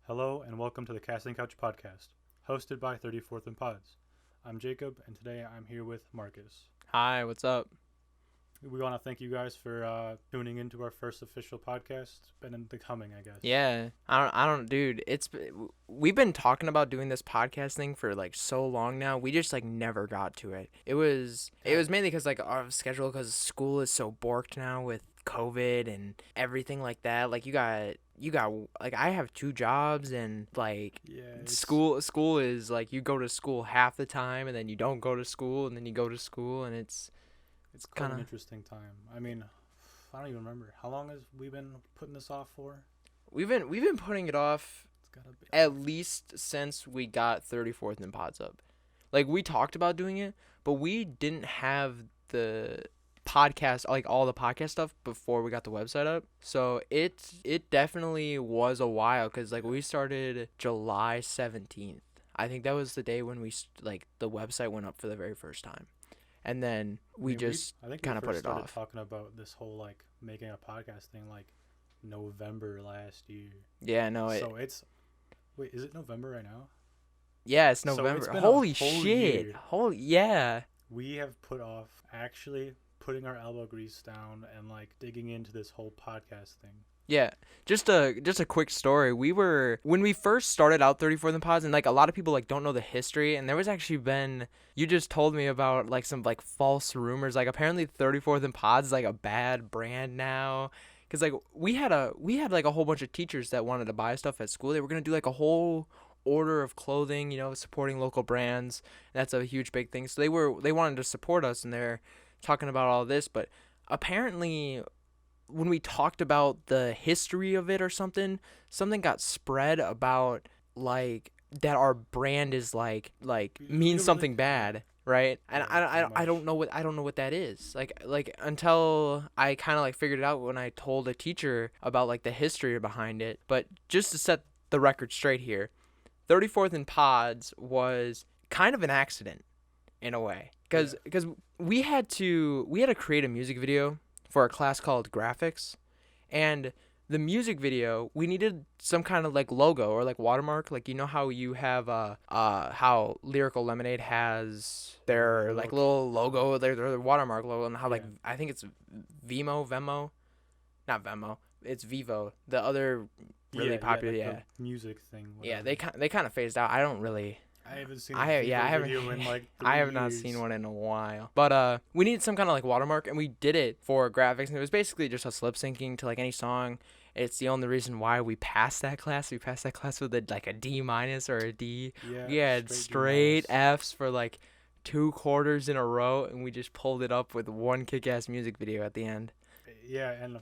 Hello and welcome to the Casting Couch Podcast, hosted by 34th and Pods. I'm Jacob, and today I'm here with Marcus. Hi, what's up? We want to thank you guys for tuning into our first official podcast. It's been in the coming, I guess. Yeah, dude. We've been talking about doing this podcast thing for like so long now. We just like never got to it. It was mainly because like our schedule, because school is so borked now with COVID and everything like that. Like you got like I have two jobs and like school is like you go to school half the time and then you don't go to school and then you go to school and it's quite kind an of. interesting time. I mean, I don't even remember. How long has we been putting this off for? We've been putting it off It's gotta be at least since we got 34th and Pods up. Like we talked about doing it, but we didn't have the podcast, like all the podcast stuff before we got the website up. So it definitely was a while cuz like we started July 17th. I think that was the day when like the website went up for the very first time. And then we just kind of put it off. Talking about this whole like making a podcast thing like November last year. Yeah, no, Wait, is it November right now? yeah, it's So it's November. been a Holy whole shit. year. Yeah. We have put off actually putting our elbow grease down and like digging into this whole podcast thing. Yeah, just a quick story. When we first started out 34th and Pods, and like a lot of people like don't know the history, and there was actually been, you just told me about like some like false rumors. Like apparently 34th and Pods is like a bad brand now, cause like we had like a whole bunch of teachers that wanted to buy stuff at school. They were gonna do like a whole order of clothing, supporting local brands. That's a huge big thing. So they wanted to support us, and they're talking about all this, but apparently when we talked about the history of it or something got spread about like that our brand is like means something bad, right? And I don't know what that is. Like until I kind of like figured it out when I told a teacher about like the history behind it. But just to set the record straight here, 34th and Pods was kind of an accident in a way, because we had to create a music video for a class called graphics, and the music video we needed some kind of like logo or like watermark, like how you have how Lyrical Lemonade has their like little logo, their watermark logo, and how like I think it's Venmo, not Venmo, it's Vivo, the other really popular the music thing. Whatever. Yeah, they kind of phased out. I haven't seen video in like 3 I have not years. seen one in a while. But we needed some kind of like watermark, and we did it for graphics, and it was basically just us lip syncing to like any song. It's the only reason why we passed that class. We passed that class with like a D- or a D. Yeah, we had straight Fs for like 2 quarters in a row, and we just pulled it up with one kick-ass music video at the end. Yeah, and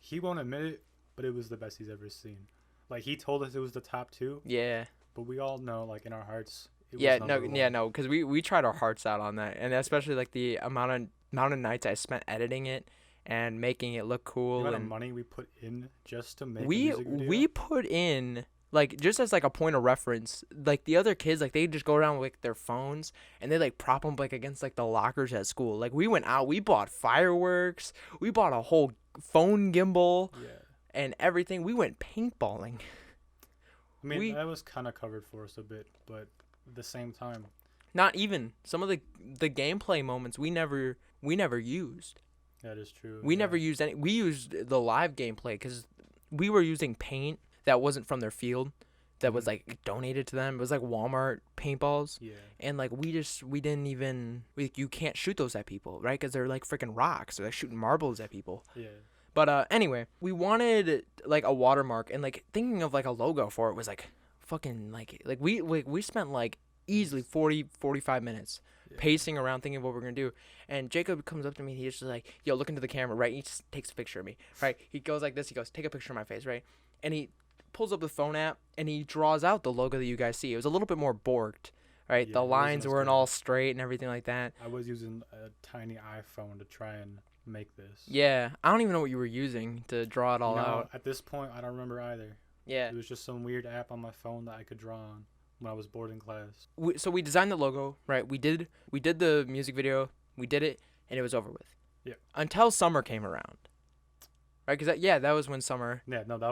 he won't admit it, but it was the best he's ever seen. Like he told us it was the top 2. Yeah. But we all know, like, in our hearts, because we tried our hearts out on that, and especially like the amount of nights I spent editing it and making it look cool. The amount and of money we put in just to make a music video. We put in, like, just as like a point of reference, like the other kids, like they just go around with their phones and they like prop them like against like the lockers at school. Like we went out, we bought fireworks, we bought a whole phone gimbal, and everything. We went paintballing. I mean, that was kind of covered for us a bit, but at the same time, not even some of the gameplay moments we never used. That is true. We never used any. We used the live gameplay because we were using paint that wasn't from their field, that was like donated to them. It was like Walmart paintballs. Yeah. And like we didn't even. You can't shoot those at people, right? Because they're like freaking rocks. They're like shooting marbles at people. Yeah. But anyway, we wanted like a watermark, and like thinking of like a logo for it was like fucking like we spent like easily 45 minutes pacing around thinking of what we're gonna do. And Jacob comes up to me, he's just like, yo, look into the camera, right? He just takes a picture of me, right? He goes like this, he goes, take a picture of my face, right? And he pulls up the phone app and he draws out the logo that you guys see. It was a little bit more borked, right? Yeah, the lines weren't all straight and everything like that. I was using a tiny iPhone to try and make this. Yeah, I don't even know what you were using to draw it all out. At this point, I don't remember either. Yeah. It was just some weird app on my phone that I could draw on when I was bored in class. So we designed the logo, right? We did the music video. We did it, and it was over with. Yeah. Until summer came around. Right? Because that was when summer. Yeah, no, that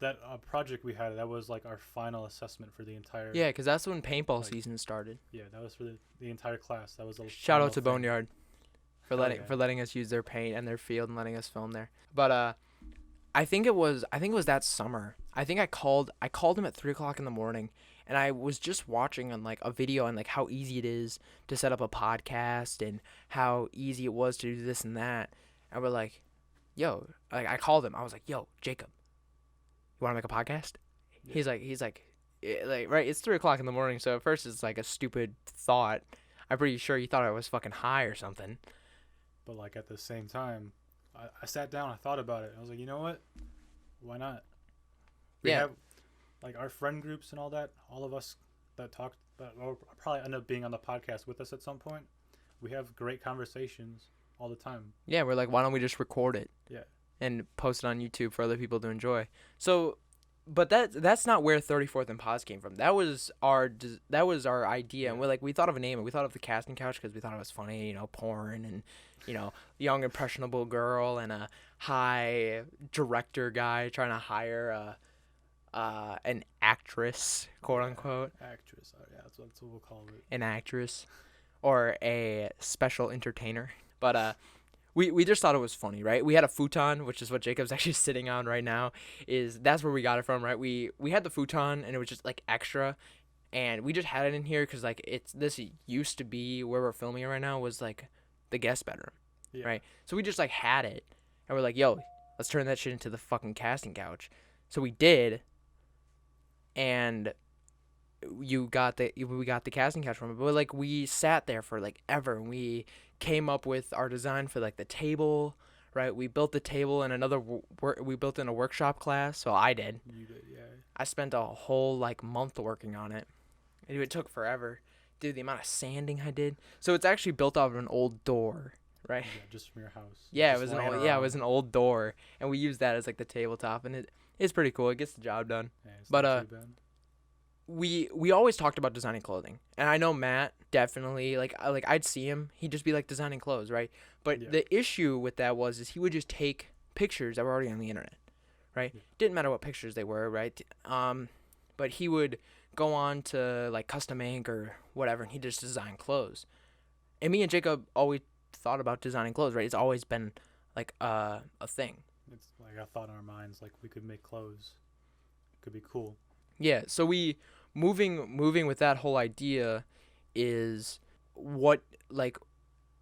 that project we had, that was like our final assessment for the entire. Yeah, because that's when paintball Like- season started. Yeah, that was for the entire class. That was a Shout final out to thing. Boneyard for Hell letting yeah. for letting us use their paint and their field and letting us film there. But I think it was that summer. I think I called him at 3 o'clock in the morning, and I was just watching on like a video on like how easy it is to set up a podcast and how easy it was to do this and that. And we're like, yo, like I called him. I was like, yo, Jacob, you want to make a podcast? Yeah. He's like, right. It's 3 o'clock in the morning, so at first it's like a stupid thought. I'm pretty sure he thought I was fucking high or something. But like at the same time, I sat down, I thought about it. I was like, you know what? Why not? We Yeah. have like our friend groups and all that. All of us that talked that will probably end up being on the podcast with us at some point. We have great conversations all the time. Yeah, we're like, why don't we just record it? Yeah. And post it on YouTube for other people to enjoy. So, but that's not where 34th and Pause came from. That was our idea, and Yeah. we thought of a name, and we thought of the casting couch because we thought it was funny, porn and young impressionable girl and a high director guy trying to hire an actress, quote unquote, Actress. Oh, yeah, that's what we'll call it. an actress, or a special entertainer. But we just thought it was funny, right? We had a futon, which is what Jacob's actually sitting on right now. That's where we got it from, right? We had the futon, and it was just like extra, and we just had it in here because like this used to be where we're filming it right now was like the guest bedroom, Yeah. right? So we just like had it, and we're like, yo, let's turn that shit into the fucking casting couch. So we did, and we got the casting couch from it, but like we sat there for like ever, and we came up with our design for like the table, right? We built the table in we built in a workshop class. So I did. You did, yeah. I spent a whole like month working on it. It took forever. Dude, the amount of sanding I did. So it's actually built off of an old door, right? Yeah, just from your house. Yeah, Just it laying was around. an old door, and we used that as like the tabletop, and it's pretty cool. It gets the job done. Yeah, it's But, not too bad. We always talked about designing clothing, and I know Matt definitely like I'd see him, he'd just be like designing clothes, right? But Yeah. the issue with that is he would just take pictures that were already on the internet, right? Yeah. Didn't matter what pictures they were, right? But he would go on to like Custom Ink or whatever, and he just design clothes. And me and Jacob always thought about designing clothes, right? It's always been like a thing. It's like a thought in our minds, like we could make clothes. Could be cool. Yeah, so we moving with that whole idea is what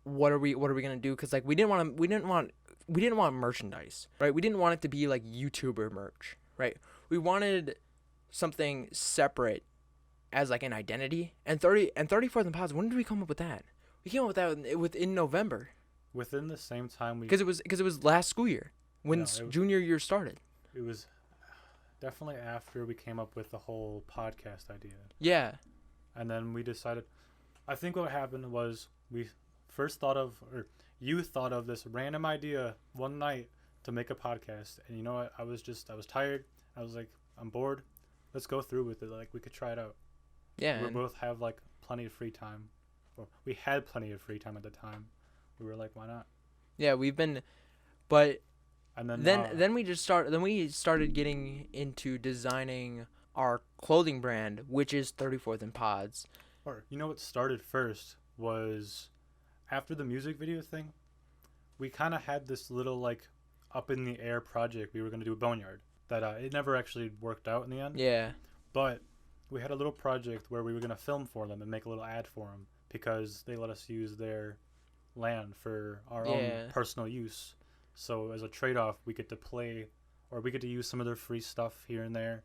are we gonna do? Because like we didn't want merchandise, right? We didn't want it to be like YouTuber merch, right? We wanted something separate as like an identity. And 34th and Pods. When did we come up with that? We came up with that within November Within the same time because it was last school year when No, it was- junior year started. it was definitely after we came up with the whole podcast idea. Yeah, And then we decided, I think what happened was we first thought of, or you thought of this random idea one night to make a podcast. And you know what? I was tired. I was like, I'm bored. Let's go through with it. Like, we could try it out. yeah. We and- both have like plenty of free time. Or we had plenty of free time at the time. We were like, why not? Yeah, we've been, but And then, then we started getting into designing our clothing brand, which is 34th and Pods. or you know what started first was after the music video thing, we kind of had this little like up in the air project we were going to do a Boneyard that it never actually worked out in the end. Yeah, But we had a little project where we were going to film for them and make a little ad for them because they let us use their land for our Yeah. own personal use. So as a trade-off, we get to play or we get to use some of their free stuff here and there,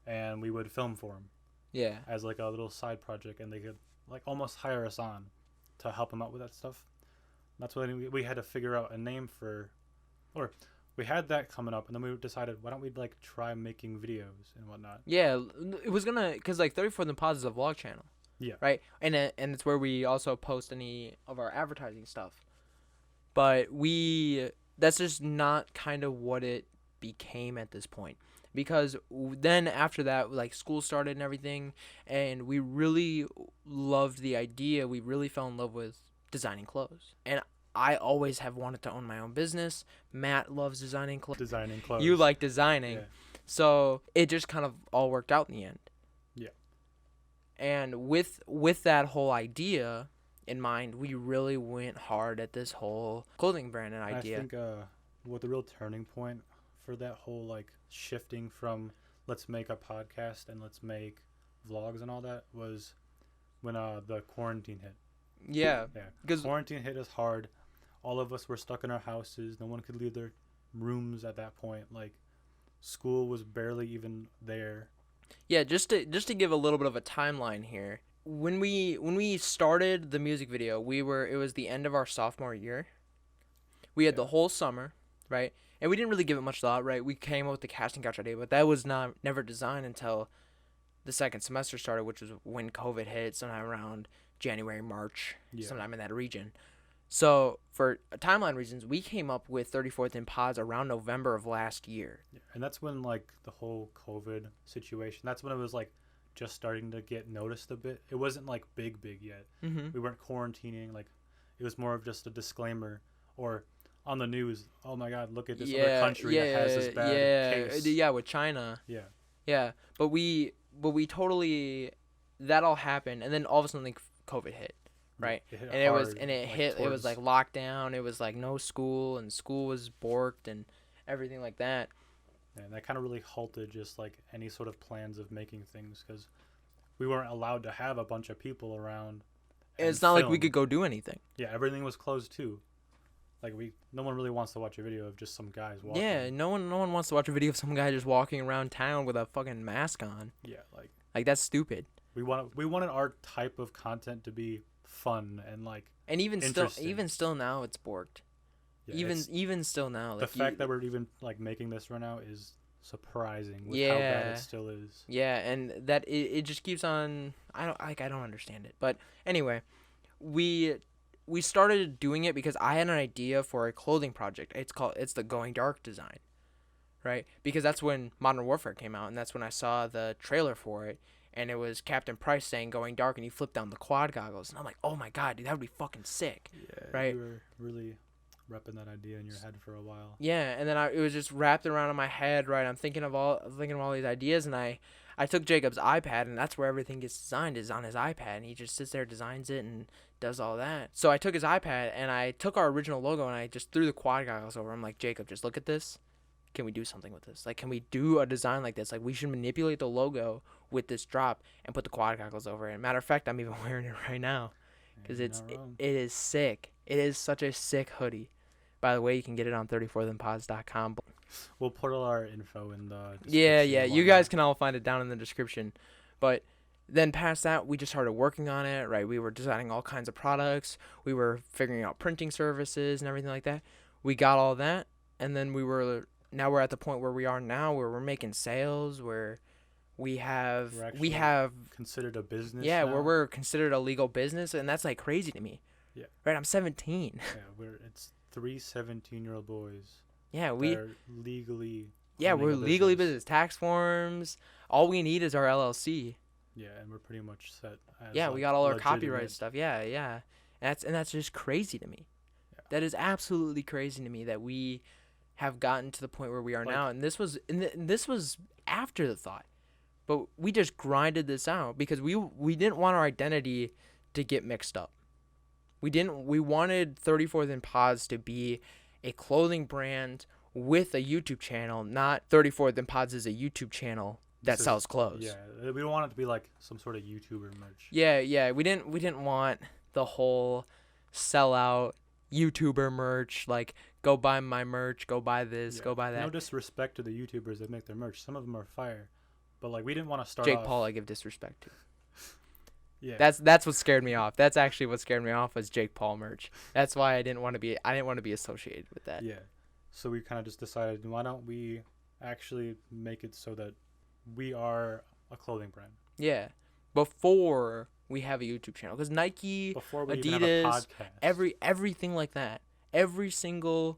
and we would film for them yeah, as like a little side project, and they could like almost hire us on to help them out with that stuff. That's what we had to figure out a name for, or we had that coming up, and then we decided, why don't we like try making videos and whatnot. yeah. It was gonna, cause like 34th and Pods is a vlog channel. Yeah. Right, and it's where we also post any of our advertising stuff. But that's just not kind of what it became at this point. Because then after that, like school started and everything, and we really loved the idea. We really fell in love with designing clothes. And I always have wanted to own my own business. Matt loves designing clothes. Designing clothes. You like designing. Yeah. So it just kind of all worked out in the end. Yeah. And with that whole idea in mind, we really went hard at this whole clothing brand and idea. I think what the real turning point for that whole like shifting from let's make a podcast and let's make vlogs and all that was when the quarantine hit. Yeah. Yeah. Because Quarantine hit us hard. All of us were stuck in our houses. No one could leave their rooms at that point. Like school was barely even there. yeah, just to give a little bit of a timeline here. When we started the music video, it was the end of our sophomore year. We had Yeah. the whole summer, right? And we didn't really give it much thought, right? We came up with the casting couch idea, but that was never designed until the second semester started, which was when COVID hit, sometime around January, March, Yeah. sometime in that region. So for timeline reasons, we came up with 34th in Pods around November of last year. Yeah. And that's when like the whole COVID situation. That's when it was like just starting to get noticed a bit. It wasn't like big yet. Mm-hmm. We weren't quarantining. Like it was more of just a disclaimer or on the news. Oh my God! Look at this other country that has this bad case. Yeah, with China. Yeah. Yeah, but we totally, that all happened, and then all of a sudden like COVID hit, right? It hit And it was hard, and it like, hit. It was towards- like lockdown. It was like no school, and school was borked and everything like that. And that kind of really halted just like any sort of plans of making things because we weren't allowed to have a bunch of people around. And and it's not like we film. could go do anything. Yeah, everything was closed too. Like no one really wants to watch a video of just some guys walking. Yeah, no one wants to watch a video of some guy just walking around town with a fucking mask on. Yeah, like Like that's stupid. we wanted our type of content to be fun and like And even Interesting. still now it's borked. yeah, Even still now, the like fact that we're even like making this right now is surprising with how Yeah. bad it still is. yeah, and that it just keeps on. I don't understand it, but anyway, we started doing it because I had an idea for a clothing project. It's the Going Dark design, right? Because that's when Modern Warfare came out, and that's when I saw the trailer for it, and it was Captain Price saying Going Dark, and he flipped down the quad goggles, and I'm like, oh my God, dude, that would be fucking sick. Yeah, Right. You were really repping that idea in your head for a while. Yeah, and then it was just wrapped around in my head, right? I'm thinking of all these ideas, and I took Jacob's iPad, and that's where everything gets designed, is on his iPad, and he just sits there, designs it, and does all that. So I took his iPad, and I took our original logo, and I just threw the quad goggles over. I'm like, Jacob, just look at this. Can we do something with this? Like, can we do a design like this? Like, we should manipulate the logo with this drop and put the quad goggles over it. Matter of fact, I'm even wearing it right now because You're it not wrong. is sick. It is such a sick hoodie. By the way, you can get it on 34thandpods.com. We'll put all our info in the description. Yeah, you along guys with- can all find it down in the description. But then past that, we just started working on it, right? We were designing all kinds of products. We were figuring out printing services and everything like that. We got all that, and then now we're at the point where we are now, where we're making sales, where we have We're actually considered a business. yeah, now. where we're considered a legal business, and that's like crazy to me. Yeah. Right, I'm 17. Yeah, it's 3 17-year-old boys. Yeah, that are legally. yeah, owning we're a legally business. Tax forms. All we need is our LLC. Yeah, and we're pretty much set. As, Yeah, we like, got all our legitimate- copyright stuff. Yeah. And that's just crazy to me. Yeah. That is absolutely crazy to me that we have gotten to the point where we are Like- now. And this was after the thought. But we just grinded this out because we didn't want our identity to get mixed up. We wanted 34th and Pods to be a clothing brand with a YouTube channel, not 34th and Pods is a YouTube channel that This is- sells clothes. Yeah, we don't want it to be like some sort of YouTuber merch. Yeah. We didn't want the whole sellout YouTuber merch, like go buy my merch, go buy this, Yeah. go buy that. No disrespect to the YouTubers that make their merch. Some of them are fire, but like we didn't want to start. Jake off, Paul, I give disrespect to. Yeah, That's what scared me off. That's actually what scared me off was Jake Paul merch. That's why I didn't want to be associated with that. yeah. So we kind of just decided, why don't we actually make it so that we are a clothing brand Yeah. Before we have a YouTube channel, because Nike, before we even have a Adidas, podcast. everything like that, every single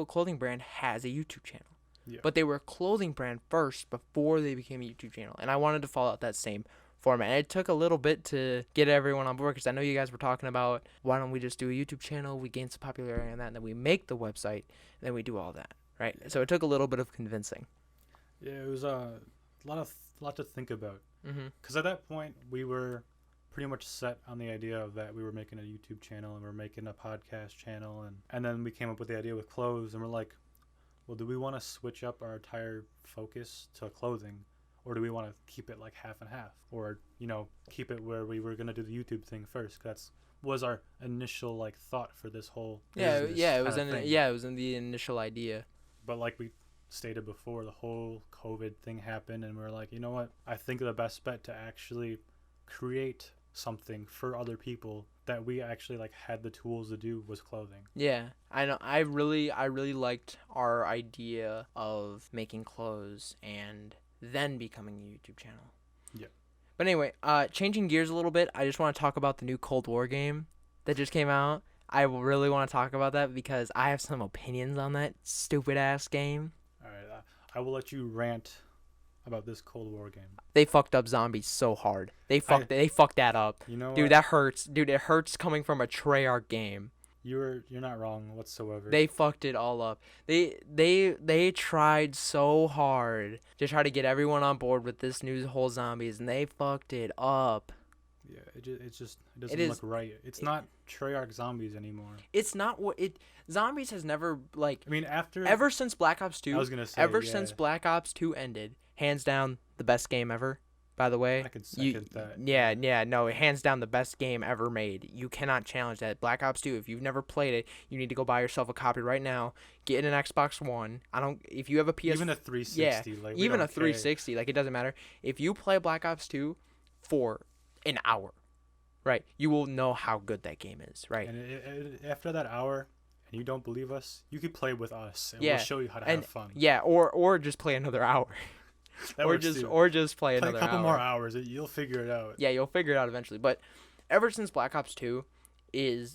clothing brand has a YouTube channel. Yeah. But they were a clothing brand first before they became a YouTube channel, and I wanted to follow out that same format. And it took a little bit to get everyone on board because I know you guys were talking about why don't we just do a YouTube channel, we gain some popularity on that, and then we make the website, and then we do all that, right? So it took a little bit of convincing. Yeah, it was lot to think about. Mm-hmm. Because at that point, we were pretty much set on the idea of that we were making a YouTube channel and we are making a podcast channel, and then we came up with the idea with clothes, and we're like, well, do we want to switch up our entire focus to clothing, or do we want to keep it like half and half, or keep it where we were gonna do the YouTube thing first? 'Cause that's was our initial like thought for this whole business Yeah, it was kinda thing. it was in the initial idea. But like we stated before, the whole COVID thing happened, and we are like, you know what? I think the best bet to actually create something for other people that we actually like had the tools to do was clothing. Yeah, I know. I really liked our idea of making clothes and then becoming a YouTube channel. Yeah. But anyway, changing gears a little bit, I just want to talk about the new Cold War game that just came out. I really want to talk about that because I have some opinions on that stupid ass game. All right, I will let you rant about this Cold War game. They fucked up zombies so hard. They fucked that up. You know, Dude, what? that hurts. Dude, it hurts coming from a Treyarch game. You're not wrong whatsoever. They fucked it all up. They tried so hard to try to get everyone on board with this new whole zombies, and they fucked it up. Yeah, it doesn't look right. It's not Treyarch zombies anymore. It's not what it. Zombies has never like. I mean, ever since Black Ops 2. I was gonna say since Black Ops 2 ended, hands down the best game ever. By the way, I could second that. Yeah, no, hands down the best game ever made. You cannot challenge that. Black Ops 2. If you've never played it, you need to go buy yourself a copy right now. Get an Xbox One. If you have a PS, even a 360, yeah, like even a 360, like it doesn't matter. If you play Black Ops 2 for an hour, right, you will know how good that game is, right? And after that hour, and you don't believe us, you could play with us, and Yeah, we'll show you how to have fun. Yeah, or just play another hour. That or works just too. play another a couple hour. more hours, you'll figure it out. Yeah, you'll figure it out eventually. But ever since Black Ops 2,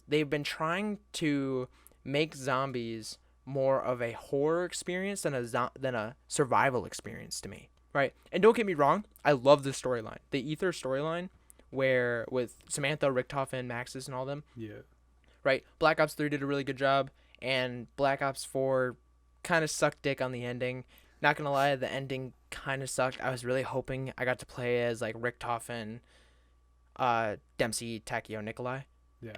they've been trying to make zombies more of a horror experience than a survival experience to me, right? And don't get me wrong, I love the storyline, the Ether storyline, where with Samantha, Richtofen, Maxis, and all them. Yeah. Right. Black Ops 3 did a really good job, and Black Ops 4 kind of sucked dick on the ending. Not gonna lie, the ending kind of sucked. I was really hoping I got to play as like Richtofen, Dempsey, Takeo, Nikolai,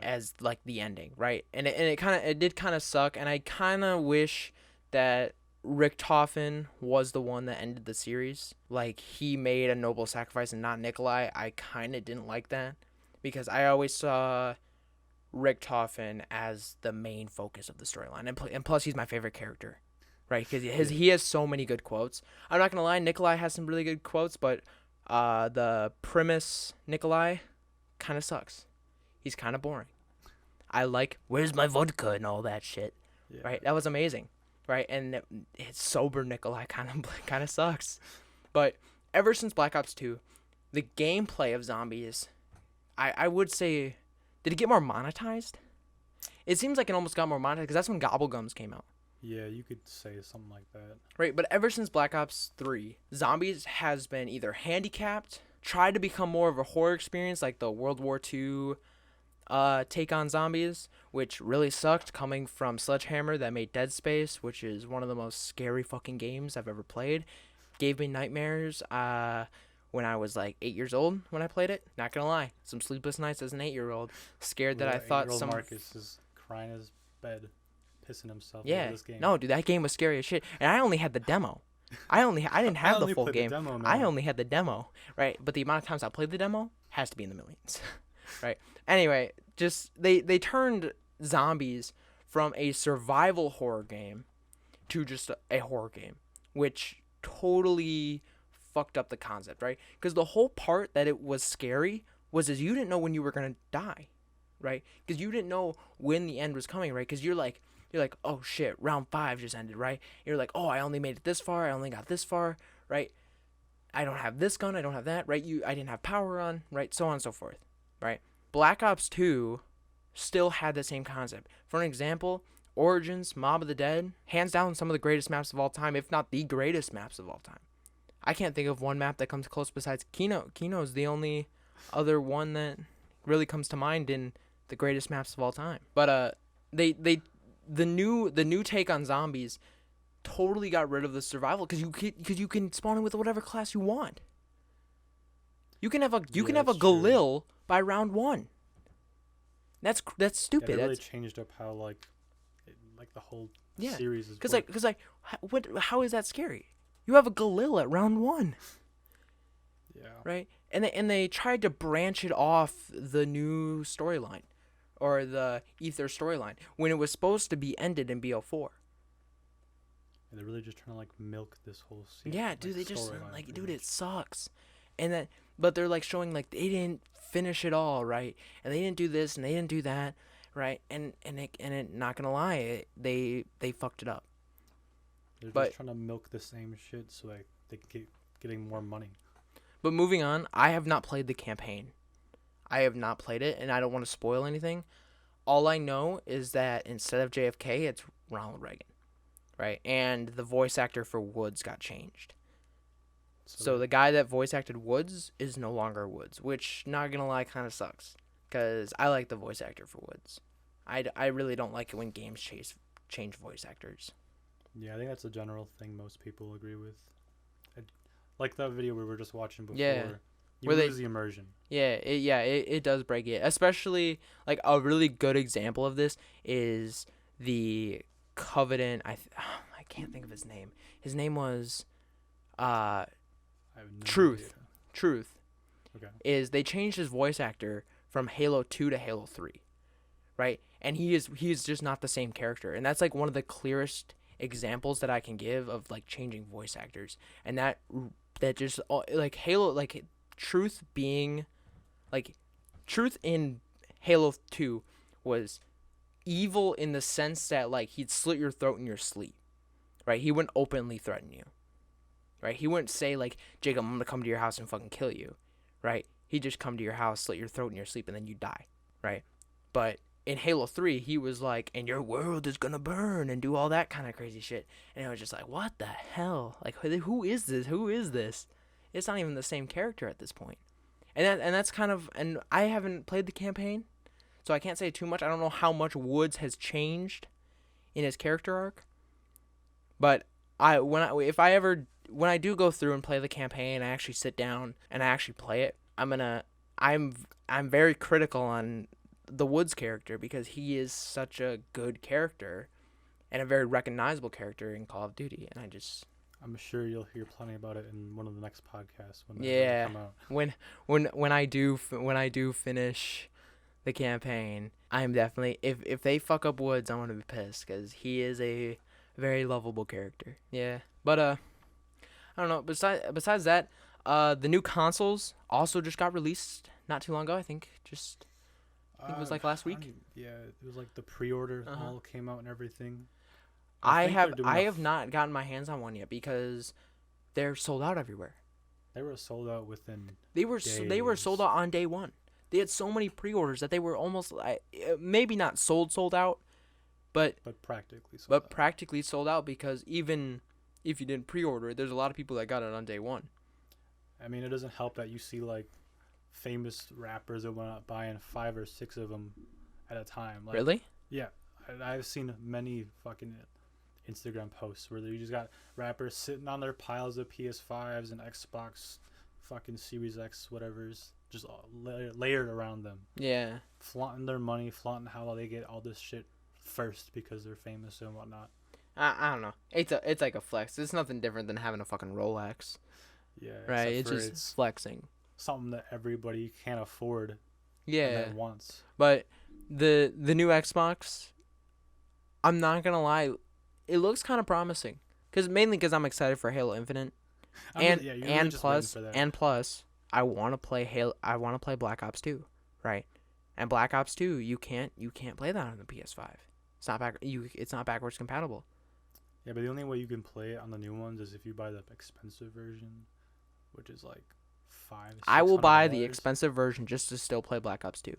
as like the ending, right? And it did kind of suck, and I kind of wish that Richtofen was the one that ended the series. Like he made a noble sacrifice and not Nikolai. I kind of didn't like that because I always saw Richtofen as the main focus of the storyline, and plus he's my favorite character. Right, because he has so many good quotes. I'm not gonna lie, Nikolai has some really good quotes, but the Primus Nikolai kind of sucks. He's kind of boring. I like "Where's my vodka" and all that shit. Yeah. Right, that was amazing. Right, and it's sober Nikolai kind of sucks. But ever since Black Ops 2, the gameplay of zombies, I would say, did it get more monetized? It seems like it almost got more monetized because that's when Gobblegums came out. Yeah, you could say something like that. Right, but ever since Black Ops 3, zombies has been either handicapped, tried to become more of a horror experience like the World War II take on zombies, which really sucked coming from Sledgehammer that made Dead Space, which is one of the most scary fucking games I've ever played. Gave me nightmares when I was like 8 years old when I played it. Not gonna lie, some sleepless nights as an 8-year-old. Scared that I thought some... Marcus is crying in his bed. Pissing himself yeah, over this game. No, dude, that game was scary as shit, and I only had the demo. I didn't have the full game. I only had the demo, right? But the amount of times I played the demo has to be in the millions, right? Anyway, just they turned zombies from a survival horror game to just a horror game, which totally fucked up the concept, right? Because the whole part that it was scary was you didn't know when you were gonna die, right? Because you didn't know when the end was coming, right? Because you're like, oh shit, round 5 just ended, right? You're like, oh, I only made it this far, I only got this far, right? I don't have this gun, I don't have that, right? I didn't have power on, right? So on and so forth, right? Black Ops 2 still had the same concept. For an example, Origins, Mob of the Dead, hands down some of the greatest maps of all time, if not the greatest maps of all time. I can't think of one map that comes close besides Kino. Kino's the only other one that really comes to mind in the greatest maps of all time. But the new take on zombies totally got rid of the survival because you can spawn in with whatever class you want. You can have a that's true. Galil by round 1. That's Yeah, stupid. they really That's changed up how like the whole yeah. series is. Cause how is that scary? You have a Galil at round 1, Yeah. right? And they tried to branch it off the new storyline, or the Ether storyline, when it was supposed to be ended in BO4. And they're really just trying to like milk this whole series. Yeah, dude, they just like, dude, it sucks. And then, but they're like showing like they didn't finish it all, right? And they didn't do this and they didn't do that, right? And not gonna lie, they fucked it up. They're but- just trying to milk the same shit so like they can keep getting more money. But moving on, I have not played the campaign. I have not played it, and I don't want to spoil anything. All I know is that instead of JFK, it's Ronald Reagan, right? And the voice actor for Woods got changed. So the guy that voice acted Woods is no longer Woods, which, not gonna lie, kind of sucks. Because I like the voice actor for Woods. I really don't like it when games change voice actors. Yeah, I think that's a general thing most people agree with. Like that video we were just watching before. Yeah. You Where lose the immersion. Yeah, it does break it. Especially, like, a really good example of this is the Covenant. I can't think of his name. His name was I have no Truth. idea. Truth. Okay. Is they changed his voice actor from Halo 2 to Halo 3, right? And he is just not the same character. And that's like one of the clearest examples that I can give of like changing voice actors. And that just like Halo, like Truth being like Truth in Halo 2 was evil in the sense that like he'd slit your throat in your sleep, right? He wouldn't openly threaten you, right? He wouldn't say like, Jacob, I'm gonna come to your house and fucking kill you, right? He'd just come to your house, slit your throat in your sleep, and then you die, right? But in Halo 3, he was like, and your world is gonna burn, and do all that kind of crazy shit. And it was just like, what the hell? Like, who is this? Who is this? It's not even the same character at this point. And that's kind of, and I haven't played the campaign, so I can't say too much. I don't know how much Woods has changed in his character arc. But when I do go through and play the campaign, I actually sit down and I actually play it. I'm very critical on the Woods character because he is such a good character and a very recognizable character in Call of Duty, and I'm sure you'll hear plenty about it in one of the next podcasts when yeah, come out. when I do finish the campaign, I'm definitely, if they fuck up Woods, I'm gonna be pissed because he is a very lovable character. Yeah, but I don't know. Besides that, the new consoles also just got released not too long ago. I think it was like last week. Yeah, it was like the pre-order all came out and everything. I think they're doing have not gotten my hands on one yet because they're sold out everywhere. They were sold out within. They were sold out on day one. They had so many pre-orders that they were almost maybe not sold out, but practically sold out because even if you didn't pre-order it, there's a lot of people that got it on day one. I mean, it doesn't help that you see like famous rappers that went out buying 5 or 6 of them at a time. Like, really? Yeah, I've seen many fucking Instagram posts where you just got rappers sitting on their piles of PS5s and Xbox fucking Series X whatever's just all layered around them. Yeah. Flaunting their money, flaunting how they get all this shit first because they're famous and whatnot. I don't know. It's like a flex. It's nothing different than having a fucking Rolex. Yeah. Right. It's just flexing. Something that everybody can't afford. Yeah. At once. But the new Xbox, I'm not gonna lie, it looks kind of promising. Mainly because I'm excited for Halo Infinite, plus I want to play I want to play Black Ops 2, right? And Black Ops 2, you can't play that on the PS5. It's not backwards compatible. Yeah, but the only way you can play it on the new ones is if you buy the expensive version, which is like $500. I will buy the expensive version just to still play Black Ops 2.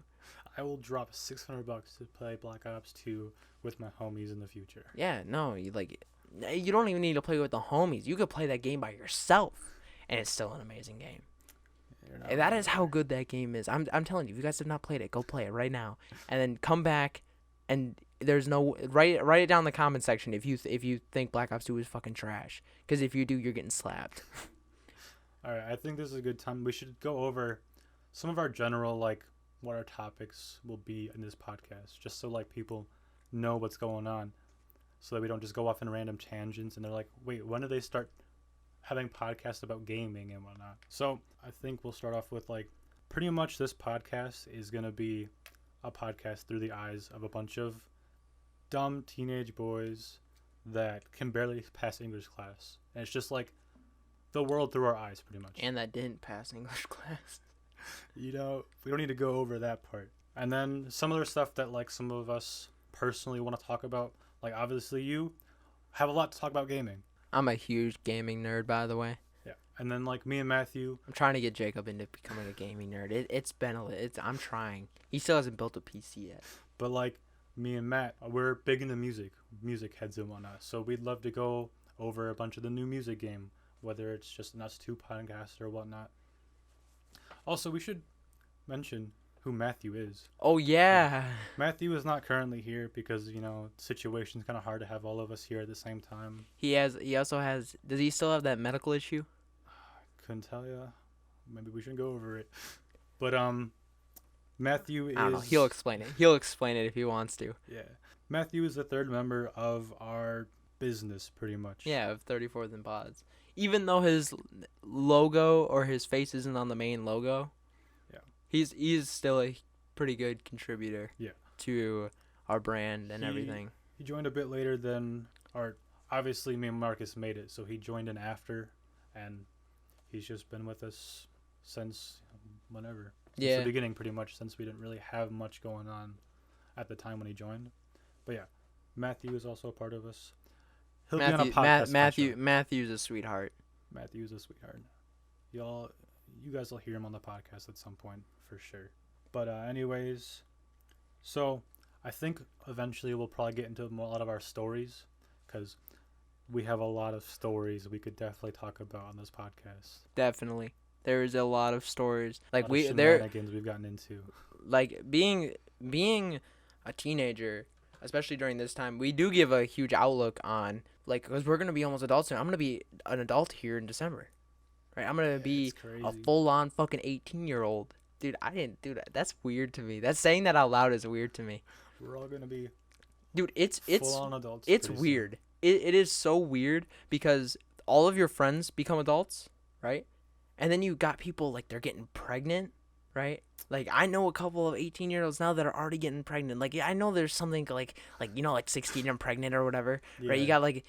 I will drop $600 to play Black Ops 2 with my homies in the future. Yeah, no, you don't even need to play with the homies. You could play that game by yourself, and it's still an amazing game. And that is how good that game is. I'm telling you, if you guys have not played it, go play it right now, and then come back and there's no write it down in the comment section if you think Black Ops 2 is fucking trash. Because if you do, you're getting slapped. All right, I think this is a good time. We should go over some of our general, like, what our topics will be in this podcast, just so, like, people know what's going on, so that we don't just go off in random tangents and they're like, wait, when do they start having podcasts about gaming and whatnot? So I think we'll start off with, like, pretty much this podcast is going to be a podcast through the eyes of a bunch of dumb teenage boys that can barely pass English class. And it's just like the world through our eyes, pretty much. And that didn't pass English class. You know, we don't need to go over that part. And then some other stuff that, like, some of us personally want to talk about. Like, obviously, you have a lot to talk about gaming. I'm a huge gaming nerd, by the way. Yeah. And then, like, me and Matthew. I'm trying to get Jacob into becoming a gaming nerd. I'm trying. He still hasn't built a PC yet. But, like, me and Matt, we're big into music heads and whatnot. So we'd love to go over a bunch of the new music game, whether it's just an us two podcast or whatnot. Also, we should mention who Matthew is. Oh, yeah. Matthew is not currently here because, you know, situation's kind of hard to have all of us here at the same time. He also has, does he still have that medical issue? Couldn't tell ya. Maybe we shouldn't go over it. But, Matthew is... I don't know. He'll explain it. He'll explain it if he wants to. Yeah. Matthew is the third member of our business, pretty much. Yeah, of 34th and Pods. Even though his logo or his face isn't on the main logo, yeah, he's still a pretty good contributor. Yeah. To our brand and everything. He joined a bit later than our. Obviously, me and Marcus made it, so he joined in after, and he's just been with us since whenever. Since the beginning, pretty much, since we didn't really have much going on at the time when he joined. But yeah, Matthew is also a part of us. He'll be on a podcast. Matthew's a sweetheart. Matthew's a sweetheart. You guys will hear him on the podcast at some point for sure. But anyways, so I think eventually we'll probably get into a lot of our stories, because we have a lot of stories we could definitely talk about on this podcast. Definitely. There is a lot of stories. Like shenanigans we've gotten into. Like being a teenager, especially during this time, we do give a huge outlook on, like, because we're going to be almost adults soon. I'm going to be an adult here in December. Right? I'm going to be a full-on fucking 18-year-old. Dude, that's weird to me. That's saying that out loud is weird to me. We're all going to be it's full-on adults. It's weird. It is so weird because all of your friends become adults, right? And then you got people, like, they're getting pregnant, right? Like, I know a couple of 18-year-olds now that are already getting pregnant. Like, yeah, I know there's something like 16 and pregnant or whatever, right? You got like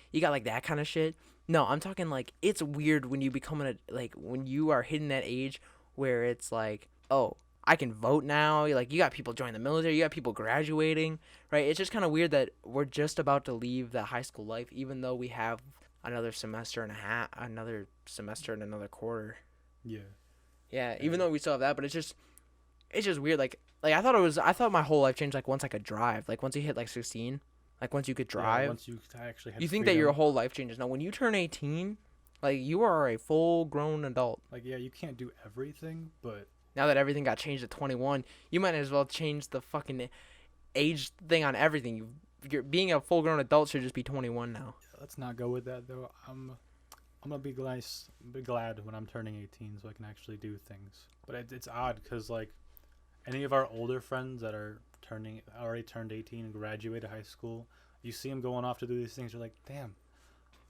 that kind of shit. No, I'm talking, like, it's weird when you become when you are hitting that age where it's like, oh, I can vote now. Like, you got people joining the military, you got people graduating, right? It's just kind of weird that we're just about to leave the high school life, even though we have another semester and another quarter. Yeah. Yeah, even though we still have that, but it's just weird. Like I thought my whole life changed, like, once I could drive. Like, once you hit, like, 16, like, once you could drive. Yeah, once you actually had you think freedom. that your whole life changes. Now, when you turn 18, like, you are a full-grown adult. Like, yeah, you can't do everything, but now that everything got changed to 21, you might as well change the fucking age thing on everything. You're being a full-grown adult should just be 21 now. Let's not go with that, though. I'm gonna be glad when I'm turning 18 so I can actually do things. But it's odd because, like, any of our older friends that are already turned 18 and graduated high school, you see them going off to do these things. You're like, damn,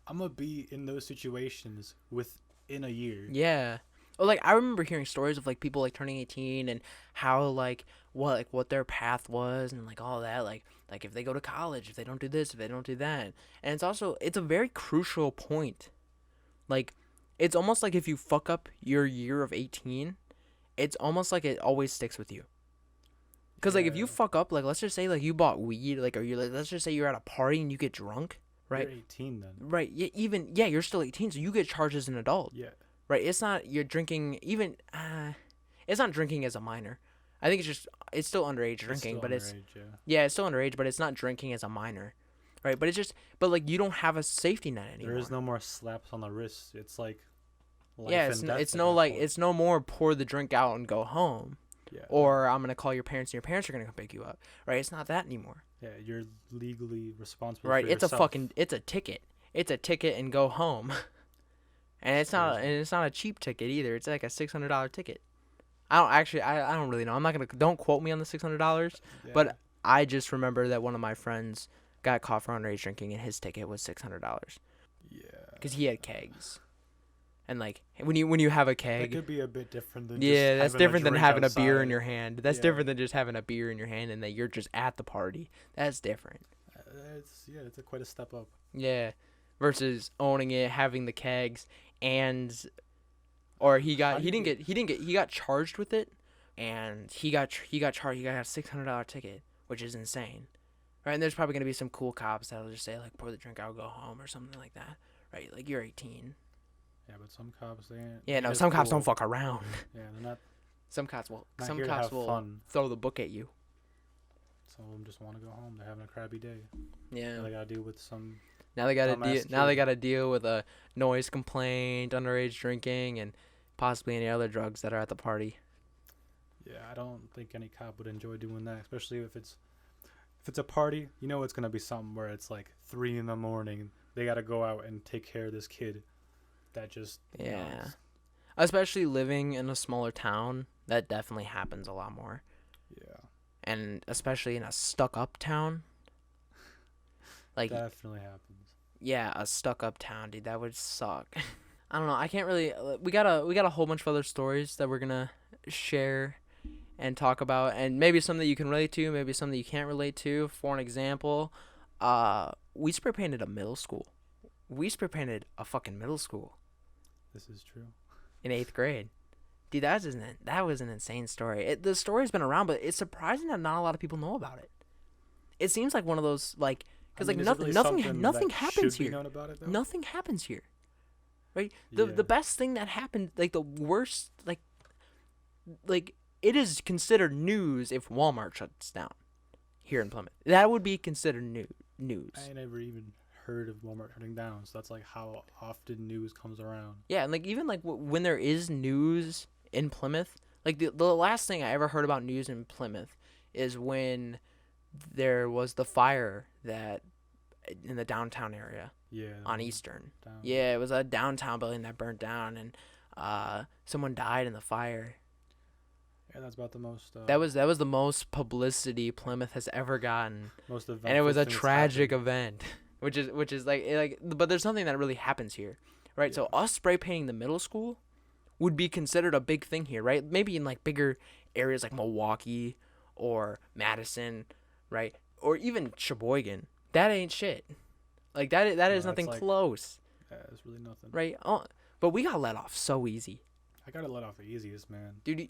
I'm gonna be in those situations within a year. Yeah. Well, like, I remember hearing stories of, like, people, like, turning 18 and how, like, what their path was and, like, all that. Like if they go to college, if they don't do this, if they don't do that. And it's a very crucial point. Like, it's almost like if you fuck up your year of 18, it's almost like it always sticks with you. Because, like, if you fuck up, like, let's just say, like, you bought weed, like, or let's just say you're at a party and you get drunk, right? You're 18 then. Right. You're still 18, so you get charged as an adult. Yeah. Right? It's not, you're drinking, it's not drinking as a minor. I think it's still underage drinking, it's still underage, but it's not drinking as a minor. Right? But like, you don't have a safety net anymore. There is no more slaps on the wrist. It's like life and death. It's no more pour the drink out and go home. Yeah. Or I'm going to call your parents and your parents are going to come pick you up. Right? It's not that anymore. Yeah, you're legally responsible Right? for It's a yourself. it's a ticket. It's a ticket and go home. And it's not a cheap ticket either. It's like a $600 ticket. I don't really know. I'm not gonna don't quote me on the $600, Yeah. but I just remember that one of my friends got caught for underage drinking and his ticket was $600 Yeah. because he had kegs. And like when you have a That keg, could be a bit different than yeah, just that's having different than drink having a beer in outside. your hand. That's Yeah. different than just having a beer in your hand and that you're just at the party. That's different. It's quite a step up. Yeah, versus owning it, having the kegs, and or he got he got charged with it, and he got charged. He got a $600 ticket, which is insane, right? And there's probably gonna be some cool cops that'll just say like, pour the drink out, go home, or something like that, right? Like you're 18. Yeah, but some cops they ain't. Yeah, no, just some cops cool. don't fuck around. Yeah, they're not. Some cops Here to have fun. throw the book at you. Some of them just want to go home. They're having a crappy day. Yeah. Now they gotta deal with some. Now they gotta dumbass now they kid. gotta deal with a noise complaint, underage drinking, and possibly any other drugs that are at the party. Yeah, I don't think any cop would enjoy doing that, especially if it's a party. You know, it's gonna be something where it's like 3 a.m. They gotta go out and take care of this kid. That just Yeah. Especially living in a smaller town, that definitely happens a lot more. Yeah. And especially in a stuck-up town. Like, Definitely happens. yeah, a stuck-up town, dude. That would suck. I don't know. I can't really. We got a whole bunch of other stories that we're gonna share and talk about, and maybe some that you can relate to, maybe some that you can't relate to. For an example, we spray painted a middle school. We spray painted a fucking middle school This is true. in 8th grade. Dude, that was an insane story. The story's been around, but it's surprising that not a lot of people know about it. It seems like one of those like because I mean, like is it nothing really something nothing that happens should be here. known about it, though? Nothing happens here, right? Yeah. The best thing that happened, like the worst, like it is considered news if Walmart shuts down here in Plymouth. That would be considered news. I never even heard of Walmart shutting down, so that's like how often news comes around. Yeah, and like even like when there is news in Plymouth, like the last thing I ever heard about news in Plymouth is when there was the fire that in the downtown area Yeah. on Eastern. Down. Yeah, it was a downtown building that burnt down, and someone died in the fire. Yeah, that's about the most. That was the most publicity Plymouth has ever gotten, most eventful and it was a thing that's tragic happened. event, which is like. But there's something that really happens here, right? So us spray painting the middle school would be considered a big thing here, right? Maybe in like bigger areas like Milwaukee or Madison, right? Or even Sheboygan. That ain't shit. Like that is that's nothing like- close, Yeah, it's really nothing. right? Oh, but we got let off so easy, I got to let off the easiest, man. dude.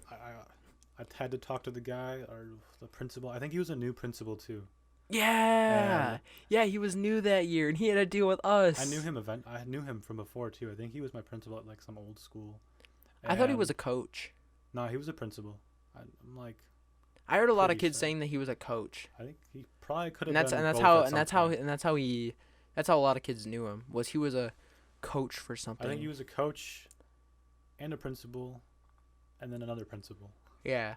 I had to talk to the guy or the principal. I think he was a new principal too. Yeah, yeah. He was new that year, and he had to deal with us. I knew him from before too. I think he was my principal at like some old school. I thought he was a And- coach. No, he was a principal. I'm like, I heard a lot of pretty kids sure. saying that he was a coach, I think he probably could have. and that's been both how at and some that's how point. and that's how a lot of kids knew him. Was he was a coach for something? I think he was a coach, and a principal, and then another principal. Yeah,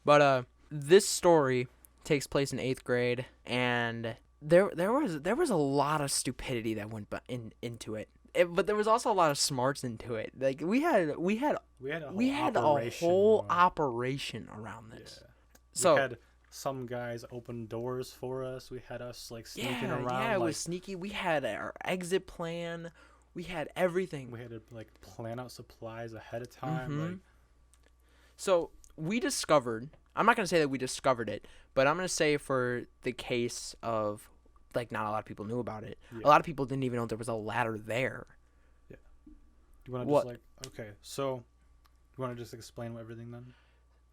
but this story takes place in 8th grade, and there was a lot of stupidity that went into it. But there was also a lot of smarts into it. Like we had a whole operation around this. Yeah. So we had some guys open doors for us. We had us like sneaking around. yeah, it like, was sneaky. We had our exit plan. We had everything. we had to like plan out supplies ahead of time. Mhm. Like, So we discovered. I'm not gonna say that we discovered it, but I'm gonna say for the case of like not a lot of people knew about it. Yeah. A lot of people didn't even know there was a ladder there. you want to What? just like okay, so you want to just explain everything then?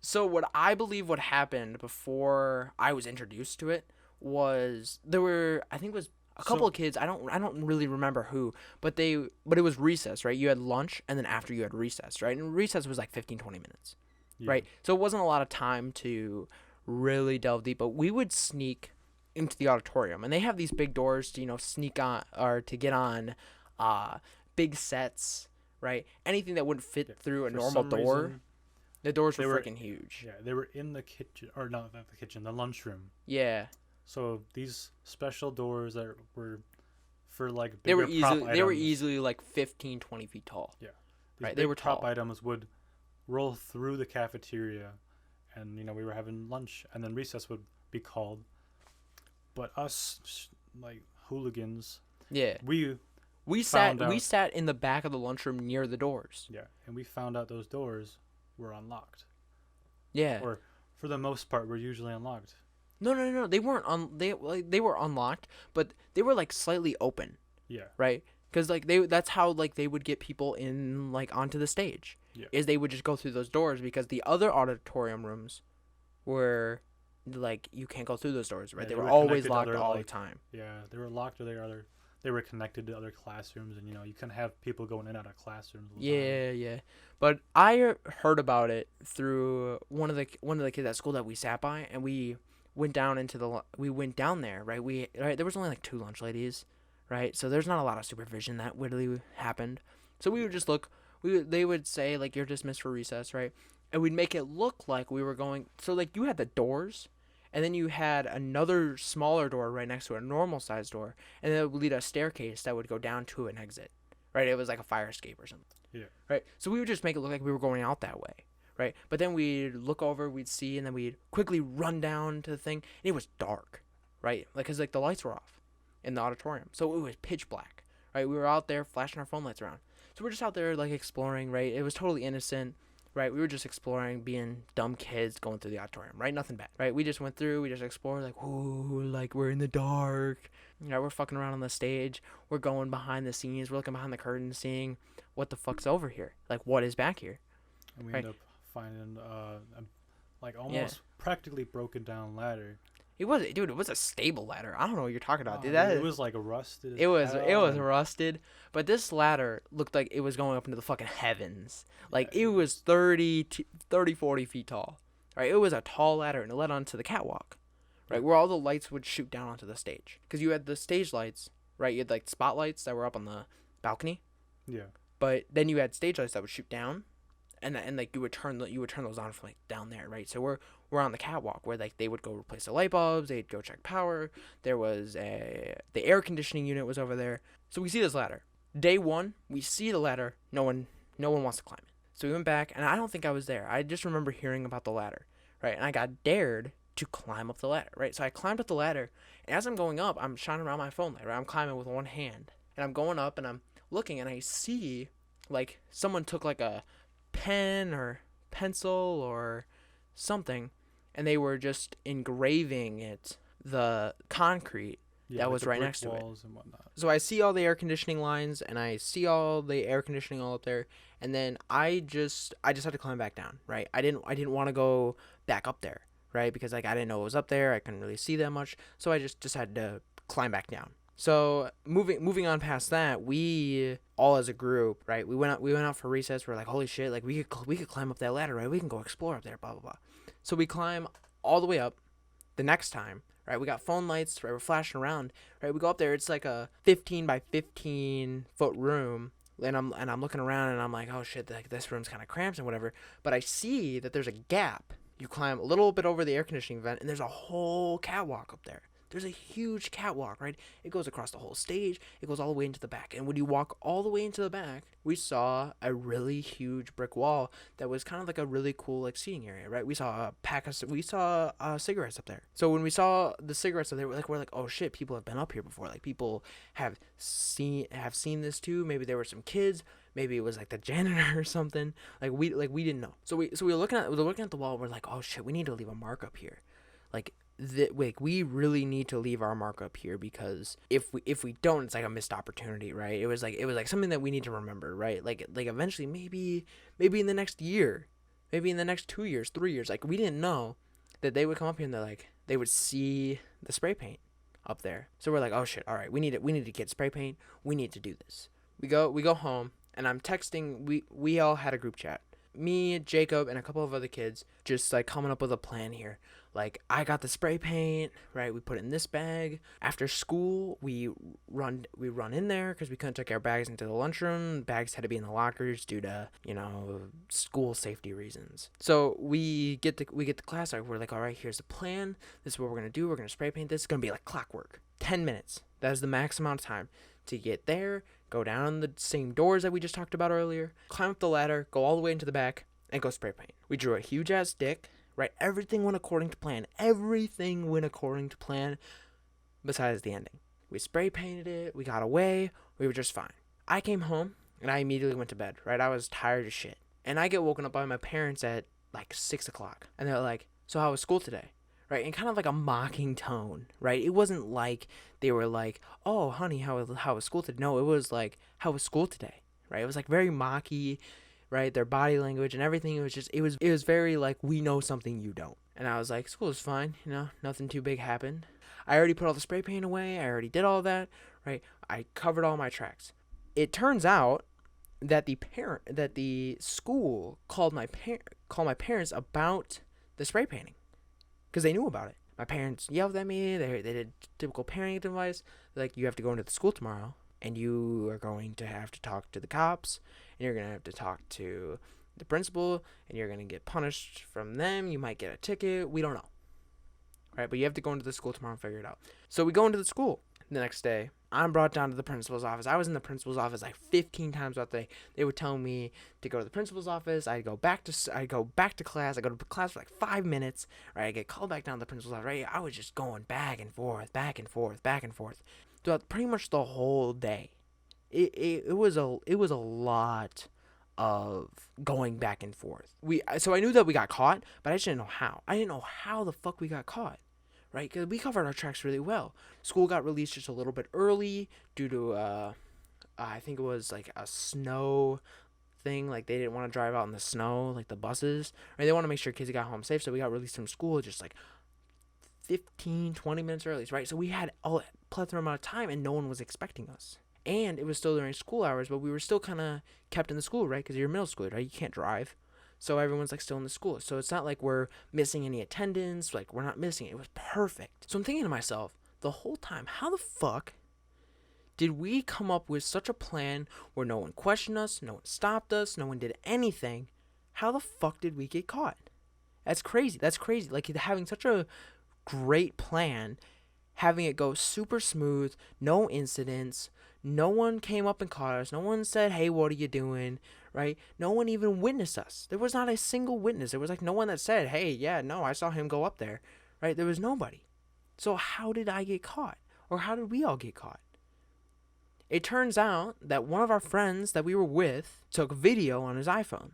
So what I believe what happened before I was introduced to it was there were I think it was a couple So- of kids. I don't really remember who, but it was recess, right? You had lunch and then after you had recess, right? And recess was like 15-20 minutes. Yeah. Right? So it wasn't a lot of time to really delve deep, but we would sneak into the auditorium, and they have these big doors to, sneak on or to get on big sets, right? Anything that wouldn't fit Yeah, through a for normal some door, reason, the doors they were were- freaking huge. Yeah, they were in the kitchen, or not the kitchen, the lunchroom. Yeah. So these special doors that were for like They were bigger prop easily items. like 15, 20 feet tall. Yeah. These Right, they big were prop tall. items would roll through the cafeteria, and we were having lunch, and then recess would be called. But us, like hooligans, Yeah. we We found sat we out. sat in the back of the lunchroom near the doors. Yeah, and we found out those doors were unlocked, Yeah. or for the most part, were usually unlocked. No, no, no. They weren't they were unlocked, but they were like slightly open, Yeah, right? Because like that's how like they would get people in like onto the stage. yeah, Is they would just go through those doors because the other auditorium rooms were like you can't go through those doors, right? yeah. They They were were always connected to locked other all the like time. yeah, they were locked, or they were connected to other classrooms, and you couldn't have people going in and out of classrooms all the time. Yeah, yeah. But I heard about it through one of the kids at school that we sat by, and we went down we went down there, right? There was only like two lunch ladies, right? So there's not a lot of supervision that really happened. So we would just look. They would say like you're dismissed for recess, right? And we'd make it look like we were going. So like you had the doors, and then you had another smaller door right next to a normal sized door, and then it would lead a staircase that would go down to an exit, right? It was like a fire escape or something. Yeah, Right. So we would just make it look like we were going out that way, right? But then we'd look over, we'd see, and then we'd quickly run down to the thing, and it was dark, right? Like, cause like the lights were off in the auditorium, so it was pitch black, right? We were out there flashing our phone lights around, so we're just out there like exploring, right? It was totally innocent, right? We were just exploring, being dumb kids going through the auditorium, right? Nothing bad, right? We just went through, we just explored, like, ooh, like we're in the dark, we're fucking around on the stage, we're going behind the scenes, we're looking behind the curtain, seeing what the fuck's over here? Like, what is back here? and we Right. ended up finding like Yeah. almost practically broken down ladder. It was, dude. It was a stable ladder. I don't know what you're talking about, dude. Dude, it was like rusted. As it was hell, and- rusted, but this ladder looked like it was going up into the fucking heavens. Like Yeah. it was 30, 40 feet tall. Right? It was a tall ladder, and it led onto the catwalk, right, where all the lights would shoot down onto the stage. Because you had the stage lights, right? You had like spotlights that were up on the balcony, Yeah, but then you had stage lights that would shoot down, and like you would turn those on from like down there, right? So we're on the catwalk where like they would go replace the light bulbs, they'd go check power. There was the air conditioning unit was over there. So we see this ladder. Day one, we see the ladder. No one wants to climb it. So we went back, and I don't think I was there. I just remember hearing about the ladder, right? And I got dared to climb up the ladder, right? So I climbed up the ladder, and as I'm going up, I'm shining around my phone light, right? I'm climbing with one hand, and I'm going up, and I'm looking, and I see like someone took like a pen or pencil or something, and they were just engraving the concrete yeah, that like was the right brick next to it. walls and whatnot. So I see all the air conditioning lines, and I see all the air conditioning all up there, and then I just had to climb back down, right? I didn't want to go back up there, right? Because like I didn't know it was up there, I couldn't really see that much, so I just decided to climb back down. So moving on past that, we all as a group, right? We went out for recess. We're like, holy shit, like we could climb up that ladder, right? We can go explore up there, blah blah blah. So we climb all the way up. The next time, right? We got phone lights, right? We're flashing around, right? We go up there. It's like a 15 by 15 foot room, and I'm looking around, and I'm like, oh shit, like this room's kind of cramped and whatever. But I see that there's a gap. You climb a little bit over the air conditioning vent, and there's a whole catwalk up there. There's a huge catwalk, right? It goes across the whole stage. It goes all the way into the back. And when you walk all the way into the back, we saw a really huge brick wall that was kind of like a really cool like seating area, right? We saw cigarettes up there. So when we saw the cigarettes up there, we're like, oh shit, people have been up here before. Like people have seen this too. Maybe there were some kids. Maybe it was like the janitor or something. We didn't know. So we were looking at the wall. We're like, oh shit, we need to leave a mark up here. We really need to leave our mark up here, because if we don't, it's like a missed opportunity, right? It was like something that we need to remember, right? Like eventually, maybe in the next year, maybe in the next 2 years, 3 years, like we didn't know that they would come up here and they would see the spray paint up there. So we're like, oh shit, all right, we need to get spray paint. We need to do this. We go home, and I'm texting. We all had a group chat. me, Jacob, and a couple of other kids just like coming up with a plan here. Like, I got the spray paint, right? We put it in this bag. After school, we run in there because we couldn't take our bags into the lunchroom. Bags had to be in the lockers due to, school safety reasons. So we get to class. We're like, all right, here's the plan. This is what we're gonna do. We're gonna spray paint this. It's gonna be like clockwork. 10 minutes. That is the max amount of time to get there. Go down the same doors that we just talked about earlier. Climb up the ladder. Go all the way into the back and go spray paint. We drew a huge ass dick. Right, everything went according to plan. Everything went according to plan, besides the ending. We spray painted it. We got away. We were just fine. I came home, and I immediately went to bed, right? I was tired as shit. And I get woken up by my parents at, like, 6 o'clock. And they're like, so how was school today? Right, in kind of like a mocking tone, right? It wasn't like they were like, oh, honey, how was school today? No, it was like, how was school today? Right, it was, like, very mocky. Right, their body language and everything, it was very like, we know something you don't. And I was like, school is fine, nothing too big happened. I already put all the spray paint away. I already did all that, right? I covered all my tracks. It turns out that the school called my parents about the spray painting because they knew about it. My parents yelled at me. They did typical parenting advice. They're like, you have to go into the school tomorrow, and you are going to have to talk to the cops, and you're going to have to talk to the principal, and you're going to get punished from them. You might get a ticket. We don't know. Right? But you have to go into the school tomorrow and figure it out. So we go into the school the next day. I'm brought down to the principal's office. I was in the principal's office like 15 times throughout the day. They would tell me to go to the principal's office. I'd go back to class. I go to class for like 5 minutes. Right? I get called back down to the principal's office. Right? I was just going back and forth throughout pretty much the whole day. It was a lot of going back and forth. So I knew that we got caught, but I just didn't know how. I didn't know how the fuck we got caught. Right? Because we covered our tracks really well. School got released just a little bit early due to, I think it was like a snow thing. Like they didn't want to drive out in the snow, like the buses. Right? They want to make sure kids got home safe. So we got released from school just like 15, 20 minutes early. Right? So we had a plethora amount of time and no one was expecting us. And it was still during school hours, but we were still kind of kept in the school, right? Because you're middle school, right? You can't drive. So everyone's like still in the school. So it's not like we're missing any attendance. Like we're not missing it. It was perfect. So I'm thinking to myself the whole time, how the fuck did we come up with such a plan where no one questioned us, no one stopped us, no one did anything? How the fuck did we get caught? That's crazy. Like having such a great plan, having it go super smooth, no incidents. No one came up and caught us. No one said, hey, what are you doing? Right? No one even witnessed us. There was not a single witness. There was like no one that said, hey, yeah, no, I saw him go up there. Right? There was nobody. So how did I get caught? Or how did we all get caught? It turns out that one of our friends that we were with took video on his iPhone.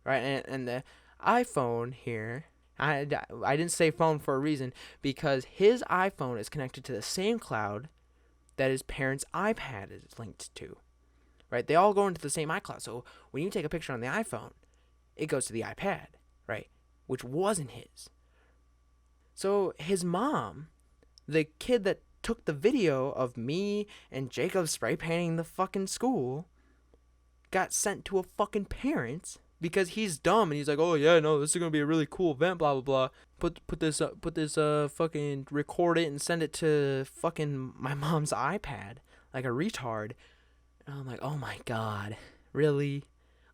Right? And the iPhone here, I didn't say phone for a reason, because his iPhone is connected to the same cloud that his parents' iPad is linked to, right? They all go into the same iCloud. So when you take a picture on the iPhone, it goes to the iPad, right? Which wasn't his. So his mom, the kid that took the video of me and Jacob spray painting the fucking school, got sent to a fucking parent because he's dumb and he's like, oh yeah, no, this is gonna be a really cool event, blah blah blah. Put this fucking record it and send it to fucking my mom's iPad like a retard. And I'm like, oh my god, really?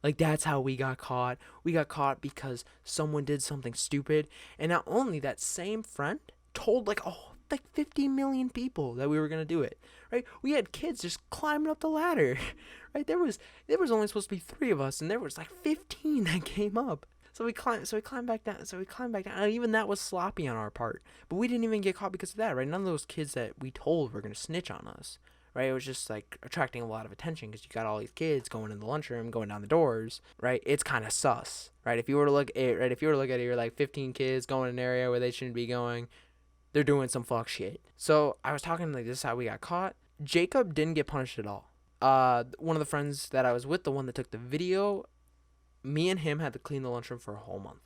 Like that's how we got caught. We got caught because someone did something stupid, and not only that, same friend told like 50 million people that we were gonna do it. Right? We had kids just climbing up the ladder. Right? There was only supposed to be 3 of us, and there was like 15 that came up. So we climbed back down. And even that was sloppy on our part. But we didn't even get caught because of that, right? None of those kids that we told were gonna snitch on us. Right? It was just like attracting a lot of attention because you got all these kids going in the lunchroom, going down the doors. Right? It's kind of sus. Right? If you were to look at it, you're like 15 kids going in an area where they shouldn't be going. They're doing some fuck shit. So I was talking like this is how we got caught. Jacob didn't get punished at all. One of the friends that I was with, the one that took the video, me and him had to clean the lunchroom for a whole month.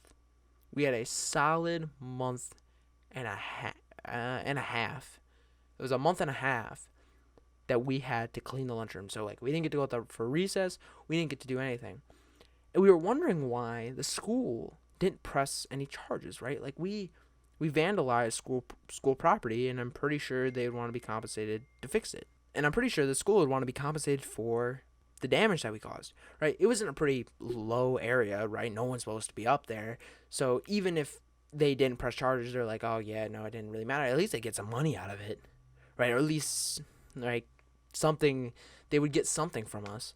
We had a solid month and a half. It was a month and a half that we had to clean the lunchroom. So like we didn't get to go out there for recess. We didn't get to do anything. And we were wondering why the school didn't press any charges, right? Like we vandalized school property, and I'm pretty sure they would want to be compensated to fix it. And I'm pretty sure the school would want to be compensated for the damage that we caused, right? It was in a pretty low area, right? No one's supposed to be up there. So even if they didn't press charges, they're like, oh yeah, no, it didn't really matter. At least they get some money out of it, right? Or at least like something, they would get something from us.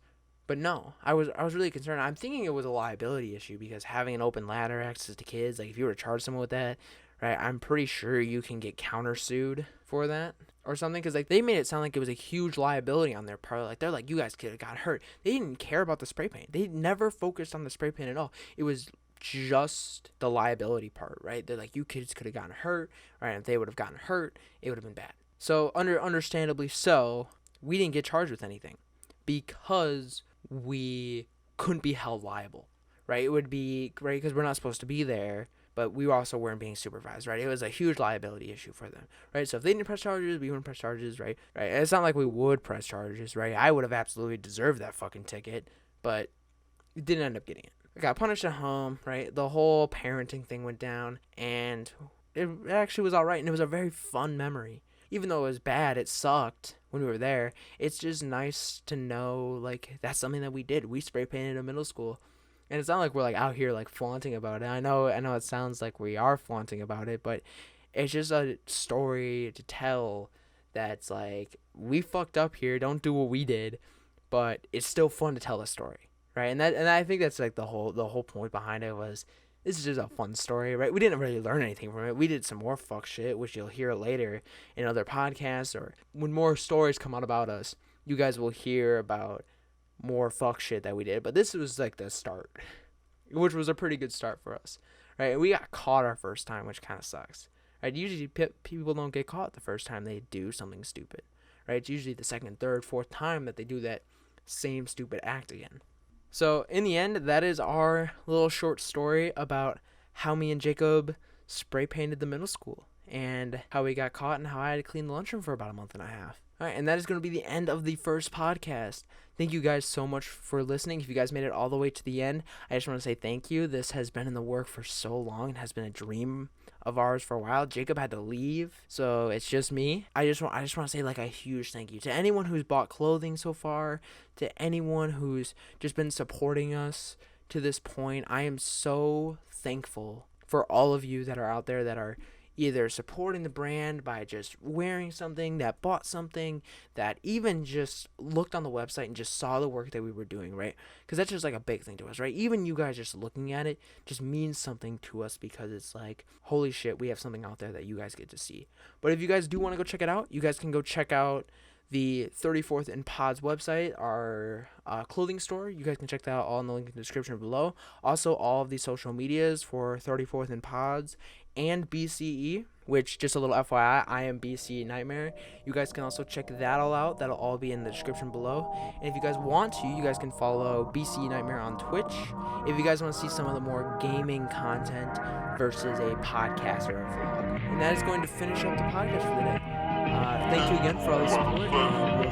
But no, I was really concerned. I'm thinking it was a liability issue because having an open ladder access to kids, like if you were to charge someone with that, right? I'm pretty sure you can get countersued for that or something, because like they made it sound like it was a huge liability on their part. Like they're like, you guys could have got hurt. They didn't care about the spray paint. They never focused on the spray paint at all. It was just the liability part, right? They're like, you kids could have gotten hurt, right? If they would have gotten hurt, it would have been bad. So understandably so, we didn't get charged with anything because we couldn't be held liable, right? It would be right because we're not supposed to be there, but we also weren't being supervised, right? It was a huge liability issue for them, right? So if they didn't press charges, we wouldn't press charges, right? Right? And it's not like we would press charges, right? I would have absolutely deserved that fucking ticket, but it didn't end up getting it. I got punished at home, right? The whole parenting thing went down, and it actually was all right, and it was a very fun memory. Even though it was bad, it sucked when we were there. It's just nice to know, like, that's something that we did. We spray painted a middle school. And it's not like we're, like, out here, like, flaunting about it. I know it sounds like we are flaunting about it, but it's just a story to tell that's, like, we fucked up here. Don't do what we did. But it's still fun to tell the story, right? And I think that's, like, the whole point behind it was, this is just a fun story, right? We didn't really learn anything from it. We did some more fuck shit, which you'll hear later in other podcasts, or when more stories come out about us, you guys will hear about more fuck shit that we did. But this was like the start, which was a pretty good start for us, right? We got caught our first time, which kind of sucks, right? Usually people don't get caught the first time they do something stupid, right? It's usually the second, third, fourth time that they do that same stupid act again. So in the end, that is our little short story about how me and Jacob spray painted the middle school and how we got caught and how I had to clean the lunchroom for about a month and a half. All right, and that is going to be the end of the first podcast. Thank you guys so much for listening. If you guys made it all the way to the end, I just want to say thank you. This has been in the work for so long. It has been a dream of ours for a while. Jacob had to leave, so it's just me. I just want to say like a huge thank you to anyone who's bought clothing so far, to anyone who's just been supporting us to this point. I am so thankful for all of you that are out there that are either supporting the brand by just wearing something, that bought something, that even just looked on the website and just saw the work that we were doing, right? Because that's just like a big thing to us, right? Even you guys just looking at it just means something to us because it's like, holy shit, we have something out there that you guys get to see. But if you guys do want to go check it out, you guys can go check out the 34th and Pods website, our clothing store. You guys can check that out all in the link in the description below. Also, all of the social medias for 34th and Pods and BCE, which, just a little FYI, I am BCE Nightmare. You guys can also check that all out. That'll all be in the description below. And if you guys want to, you guys can follow BCE Nightmare on Twitch. If you guys want to see some of the more gaming content versus a podcast or a vlog. And that is going to finish up the podcast for the day. Thank you again for all the support, and we'll